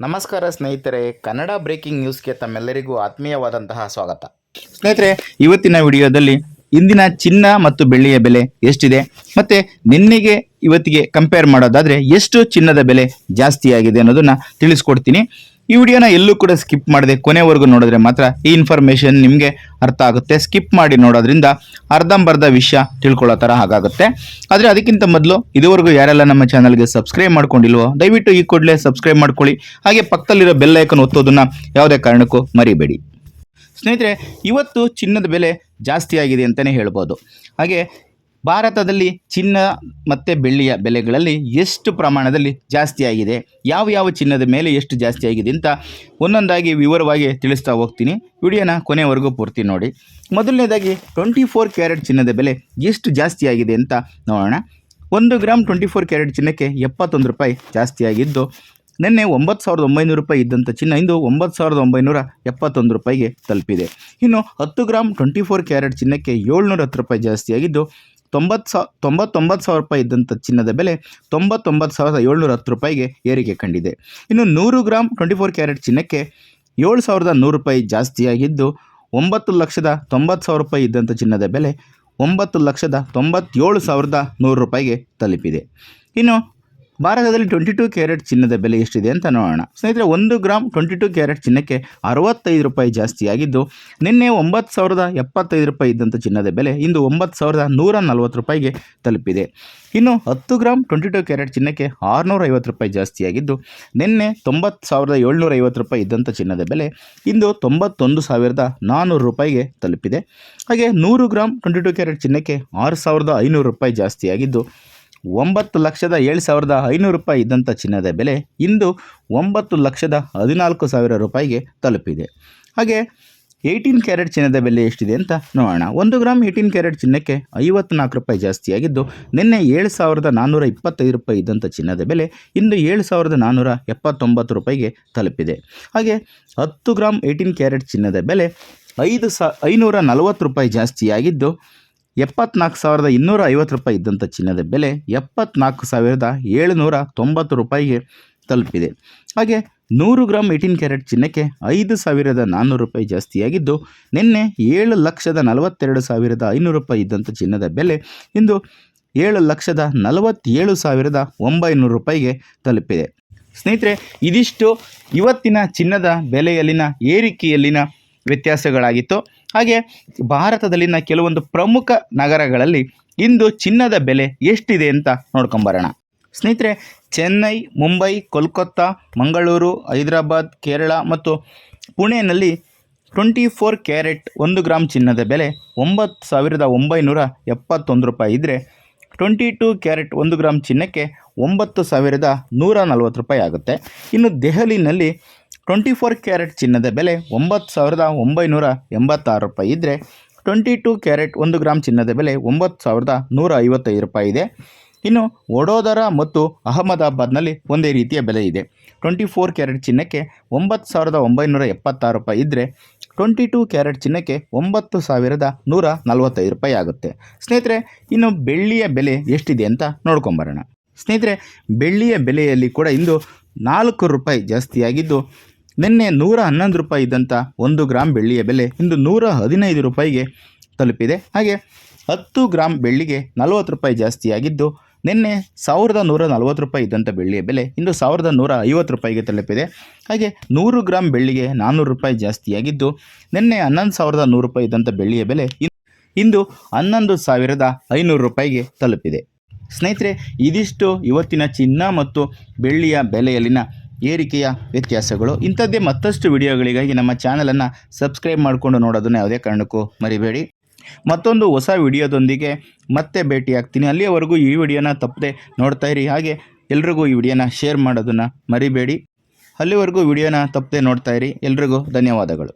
ನಮಸ್ಕಾರ ಸ್ನೇಹಿತರೆ, ಕನ್ನಡ ಬ್ರೇಕಿಂಗ್ ನ್ಯೂಸ್ಗೆ ತಮ್ಮೆಲ್ಲರಿಗೂ ಆತ್ಮೀಯವಾದಂತಹ ಸ್ವಾಗತ. ಸ್ನೇಹಿತರೆ, ಇವತ್ತಿನ ವಿಡಿಯೋದಲ್ಲಿ ಇಂದಿನ ಚಿನ್ನ ಮತ್ತು ಬೆಳ್ಳಿಯ ಬೆಲೆ ಎಷ್ಟಿದೆ ಮತ್ತು ನಿನ್ನೆಗೆ ಇವತ್ತಿಗೆ ಕಂಪೇರ್ ಮಾಡೋದಾದರೆ ಎಷ್ಟು ಚಿನ್ನದ ಬೆಲೆ ಜಾಸ್ತಿ ಆಗಿದೆ ಅನ್ನೋದನ್ನು ತಿಳಿಸ್ಕೊಡ್ತೀನಿ. ಈ ವಿಡಿಯೋನ ಎಲ್ಲೂ ಕೂಡ ಸ್ಕಿಪ್ ಮಾಡದೆ ಕೊನೆವರೆಗೂ ನೋಡಿದ್ರೆ ಮಾತ್ರ ಈ ಇನ್ಫಾರ್ಮೇಷನ್ ನಿಮಗೆ ಅರ್ಥ ಆಗುತ್ತೆ. ಸ್ಕಿಪ್ ಮಾಡಿ ನೋಡೋದ್ರಿಂದ ಅರ್ಧಂಬರ್ಧ ವಿಷಯ ತಿಳ್ಕೊಳ್ಳೋ ಥರ ಹಾಗಾಗುತ್ತೆ. ಆದರೆ ಅದಕ್ಕಿಂತ ಮೊದಲು ಇದುವರೆಗೂ ಯಾರೆಲ್ಲ ನಮ್ಮ ಚಾನಲ್ಗೆ ಸಬ್ಸ್ಕ್ರೈಬ್ ಮಾಡ್ಕೊಂಡಿಲ್ವೋ ದಯವಿಟ್ಟು ಈ ಕೂಡಲೇ ಸಬ್ಸ್ಕ್ರೈಬ್ ಮಾಡ್ಕೊಳ್ಳಿ. ಹಾಗೆ ಪಕ್ಕದಲ್ಲಿರೋ ಬೆಲ್ ಐಕನ್ ಒತ್ತೋದನ್ನು ಯಾವುದೇ ಕಾರಣಕ್ಕೂ ಮರಿಬೇಡಿ. ಸ್ನೇಹಿತರೆ, ಇವತ್ತು ಚಿನ್ನದ ಬೆಲೆ ಜಾಸ್ತಿ ಆಗಿದೆ ಅಂತಲೇ ಹೇಳ್ಬೋದು. ಹಾಗೆ ಭಾರತದಲ್ಲಿ ಚಿನ್ನ ಮತ್ತು ಬೆಳ್ಳಿಯ ಬೆಲೆಗಳಲ್ಲಿ ಎಷ್ಟು ಪ್ರಮಾಣದಲ್ಲಿ ಜಾಸ್ತಿ ಆಗಿದೆ, ಯಾವ ಚಿನ್ನದ ಮೇಲೆ ಎಷ್ಟು ಜಾಸ್ತಿ ಆಗಿದೆ ಅಂತ ಒಂದೊಂದಾಗಿ ವಿವರವಾಗಿ ತಿಳಿಸ್ತಾ ಹೋಗ್ತೀನಿ. ವಿಡಿಯೋನ ಕೊನೆವರೆಗೂ ಪೂರ್ತಿ ನೋಡಿ. ಮೊದಲನೇದಾಗಿ 24 ಕ್ಯಾರೆಟ್ ಚಿನ್ನದ ಬೆಲೆ ಎಷ್ಟು ಜಾಸ್ತಿ ಆಗಿದೆ ಅಂತ ನೋಡೋಣ. 1 ಗ್ರಾಮ್ 24 ಕ್ಯಾರೆಟ್ ಚಿನ್ನಕ್ಕೆ 71 ರೂಪಾಯಿ ಜಾಸ್ತಿ ಆಗಿದ್ದು, ನಿನ್ನೆ 9,900 ರೂಪಾಯಿ ಇದ್ದಂಥ ಚಿನ್ನ ಇಂದು 9,971 ರೂಪಾಯಿಗೆ ತಲುಪಿದೆ. ಇನ್ನು 10 ಗ್ರಾಮ್ 24 ಕ್ಯಾರೆಟ್ ಚಿನ್ನಕ್ಕೆ 710 ರೂಪಾಯಿ ಜಾಸ್ತಿ ಆಗಿದ್ದು, 99,000 ರೂಪಾಯಿ ಇದ್ದಂಥ ಚಿನ್ನದ ಬೆಲೆ 99,710 ರೂಪಾಯಿಗೆ ಏರಿಕೆ ಕಂಡಿದೆ. ಇನ್ನು 100 ಗ್ರಾಮ್ 24 ಕ್ಯಾರೆಟ್ ಚಿನ್ನಕ್ಕೆ 7,100 ರೂಪಾಯಿ ಜಾಸ್ತಿಯಾಗಿದ್ದು, 9,90,000 ರೂಪಾಯಿ ಇದ್ದಂಥ ಚಿನ್ನದ ಬೆಲೆ 9,97,100 ರೂಪಾಯಿಗೆ ತಲುಪಿದೆ. ಇನ್ನು ಭಾರತದಲ್ಲಿ 22 ಕ್ಯಾರೆಟ್ ಚಿನ್ನದ ಬೆಲೆ ಎಷ್ಟಿದೆ ಅಂತ ನೋಡೋಣ. ಸ್ನೇಹಿತರೆ, 1 ಗ್ರಾಮ್ 22 ಕ್ಯಾರೆಟ್ ಚಿನ್ನಕ್ಕೆ 65 ರೂಪಾಯಿ ಜಾಸ್ತಿಯಾಗಿದ್ದು, ನಿನ್ನೆ 9,075 ರೂಪಾಯಿ ಇದ್ದಂಥ ಚಿನ್ನದ ಬೆಲೆ ಇಂದು 9,140 ರೂಪಾಯಿಗೆ ತಲುಪಿದೆ. ಇನ್ನು 10 ಗ್ರಾಮ್ 22 ಕ್ಯಾರೆಟ್ ಚಿನ್ನಕ್ಕೆ 650 ರೂಪಾಯಿ ಜಾಸ್ತಿಯಾಗಿದ್ದು, ನಿನ್ನೆ 90,750 ರೂಪಾಯಿ ಇದ್ದಂಥ ಚಿನ್ನದ ಬೆಲೆ ಇಂದು 91,400 ರೂಪಾಯಿಗೆ ತಲುಪಿದೆ. ಹಾಗೆ 100 ಗ್ರಾಮ್ 22 ಕ್ಯಾರೆಟ್ ಚಿನ್ನಕ್ಕೆ 6,500 ರೂಪಾಯಿ ಜಾಸ್ತಿಯಾಗಿದ್ದು, 9,07,500 ರೂಪಾಯಿ ಇದ್ದಂಥ ಚಿನ್ನದ ಬೆಲೆ ಇಂದು 9,14,000 ರೂಪಾಯಿಗೆ ತಲುಪಿದೆ. ಹಾಗೆ 18 ಕ್ಯಾರೆಟ್ ಚಿನ್ನದ ಬೆಲೆ ಎಷ್ಟಿದೆ ಅಂತ ನೋಡೋಣ. 1 ಗ್ರಾಮ್ 18 ಕ್ಯಾರೆಟ್ ಚಿನ್ನಕ್ಕೆ 54 ರೂಪಾಯಿ ಜಾಸ್ತಿಯಾಗಿದ್ದು, ನಿನ್ನೆ 7,425 ರೂಪಾಯಿ ಇದ್ದಂಥ ಚಿನ್ನದ ಬೆಲೆ ಇಂದು 7,479 ರೂಪಾಯಿಗೆ ತಲುಪಿದೆ. ಹಾಗೆ 10 ಗ್ರಾಮ್ 18 ಕ್ಯಾರೆಟ್ ಚಿನ್ನದ ಬೆಲೆ 540 ರೂಪಾಯಿ ಜಾಸ್ತಿಯಾಗಿದ್ದು, 74,250 ರೂಪಾಯಿ ಇದ್ದಂಥ ಚಿನ್ನದ ಬೆಲೆ 74,790 ರೂಪಾಯಿಗೆ ತಲುಪಿದೆ. ಹಾಗೆ 100 ಗ್ರಾಮ್ 18 ಕ್ಯಾರೆಟ್ ಚಿನ್ನಕ್ಕೆ 5,400 ರೂಪಾಯಿ ಜಾಸ್ತಿಯಾಗಿದ್ದು, ನಿನ್ನೆ 7,42,500 ರೂಪಾಯಿ ಇದ್ದಂಥ ಚಿನ್ನದ ಬೆಲೆ ಇಂದು 7,47,900 ರೂಪಾಯಿಗೆ ತಲುಪಿದೆ. ಸ್ನೇಹಿತರೆ, ಇದಿಷ್ಟು ಇವತ್ತಿನ ಚಿನ್ನದ ಬೆಲೆಯಲ್ಲಿನ ಏರಿಕೆಯಲ್ಲಿನ ವ್ಯತ್ಯಾಸಗಳಾಗಿತ್ತು. ಹಾಗೆ ಭಾರತದಲ್ಲಿನ ಕೆಲವೊಂದು ಪ್ರಮುಖ ನಗರಗಳಲ್ಲಿ ಇಂದು ಚಿನ್ನದ ಬೆಲೆ ಎಷ್ಟಿದೆ ಅಂತ ನೋಡ್ಕೊಂಬರೋಣ. ಸ್ನೇಹಿತರೆ, ಚೆನ್ನೈ, ಮುಂಬೈ, ಕೋಲ್ಕತ್ತಾ, ಮಂಗಳೂರು, ಹೈದರಾಬಾದ್, ಕೇರಳ ಮತ್ತು ಪುಣೆಯಲ್ಲಿ 24 ಕ್ಯಾರೆಟ್ 1 ಗ್ರಾಮ್ ಚಿನ್ನದ ಬೆಲೆ 9,971 ರೂಪಾಯಿ ಇದ್ದರೆ, 22 ಕ್ಯಾರೆಟ್ 1 ಗ್ರಾಮ್ ಚಿನ್ನಕ್ಕೆ 9,140 ರೂಪಾಯಿ ಆಗುತ್ತೆ. ಇನ್ನು ದೆಹಲಿನಲ್ಲಿ 24 ಕ್ಯಾರೆಟ್ ಚಿನ್ನದ ಬೆಲೆ 9,986 ರೂಪಾಯಿ ಇದ್ದರೆ, 22 ಕ್ಯಾರೆಟ್ 1 ಗ್ರಾಮ್ ಚಿನ್ನದ ಬೆಲೆ 9,155 ರೂಪಾಯಿ ಇದೆ. ಇನ್ನು ವಡೋದರ ಮತ್ತು ಅಹಮದಾಬಾದ್ನಲ್ಲಿ ಒಂದೇ ರೀತಿಯ ಬೆಲೆ ಇದೆ. 24 ಕ್ಯಾರೆಟ್ ಚಿನ್ನಕ್ಕೆ 9,976 ರೂಪಾಯಿ ಇದ್ದರೆ, 22 ಕ್ಯಾರೆಟ್ ಚಿನ್ನಕ್ಕೆ 9,145 ರೂಪಾಯಿ ಆಗುತ್ತೆ. ಸ್ನೇಹಿತರೆ, ಇನ್ನು ಬೆಳ್ಳಿಯ ಬೆಲೆ ಎಷ್ಟಿದೆ ಅಂತ ನೋಡ್ಕೊಂಬರೋಣ. ಸ್ನೇಹಿತರೆ, ಬೆಳ್ಳಿಯ ಬೆಲೆಯಲ್ಲಿ ಕೂಡ ಇಂದು 4 ರೂಪಾಯಿ ಜಾಸ್ತಿಯಾಗಿದ್ದು, ನಿನ್ನೆ 111 ರೂಪಾಯಿ ಇದ್ದಂಥ 1 ಗ್ರಾಮ್ ಬೆಳ್ಳಿಯ ಬೆಲೆ ಇಂದು 115 ರೂಪಾಯಿಗೆ ತಲುಪಿದೆ. ಹಾಗೆ 10 ಗ್ರಾಮ್ ಬೆಳ್ಳಿಗೆ 40 ರೂಪಾಯಿ ಜಾಸ್ತಿಯಾಗಿದ್ದು, ನಿನ್ನೆ 1,140 ರೂಪಾಯಿ ಇದ್ದಂಥ ಬೆಳ್ಳಿಯ ಬೆಲೆ ಇಂದು 1,150 ರೂಪಾಯಿಗೆ ತಲುಪಿದೆ. ಹಾಗೆ 100 ಗ್ರಾಮ್ ಬೆಳ್ಳಿಗೆ 400 ರೂಪಾಯಿ ಜಾಸ್ತಿಯಾಗಿದ್ದು, ನಿನ್ನೆ 11,100 ರೂಪಾಯಿ ಇದ್ದಂಥ ಬೆಳ್ಳಿಯ ಬೆಲೆ ಇಂದು 11,500 ರೂಪಾಯಿಗೆ ತಲುಪಿದೆ. ಸ್ನೇಹಿತರೆ, ಇದಿಷ್ಟು ಇವತ್ತಿನ ಚಿನ್ನ ಮತ್ತು ಬೆಳ್ಳಿಯ ಬೆಲೆಯಲ್ಲಿನ ಏರಿಕೆಯ ವ್ಯತ್ಯಾಸಗಳು. ಇಂಥದ್ದೇ ಮತ್ತಷ್ಟು ವಿಡಿಯೋಗಳಿಗಾಗಿ ನಮ್ಮ ಚಾನಲನ್ನು ಸಬ್ಸ್ಕ್ರೈಬ್ ಮಾಡಿಕೊಂಡು ನೋಡೋದನ್ನು ಯಾವುದೇ ಕಾರಣಕ್ಕೂ ಮರಿಬೇಡಿ. ಮತ್ತೊಂದು ಹೊಸ ವಿಡಿಯೋದೊಂದಿಗೆ ಮತ್ತೆ ಭೇಟಿಯಾಗ್ತೀನಿ. ಅಲ್ಲಿಯವರೆಗೂ ಈ ವಿಡಿಯೋನ ತಪ್ಪದೆ ನೋಡ್ತಾಯಿರಿ. ಹಾಗೆ ಎಲ್ರಿಗೂ ಈ ವಿಡಿಯೋನ ಶೇರ್ ಮಾಡೋದನ್ನು ಮರಿಬೇಡಿ. ಅಲ್ಲಿವರೆಗೂ ವಿಡಿಯೋನ ತಪ್ಪದೆ ನೋಡ್ತಾಯಿರಿ. ಎಲ್ರಿಗೂ ಧನ್ಯವಾದಗಳು.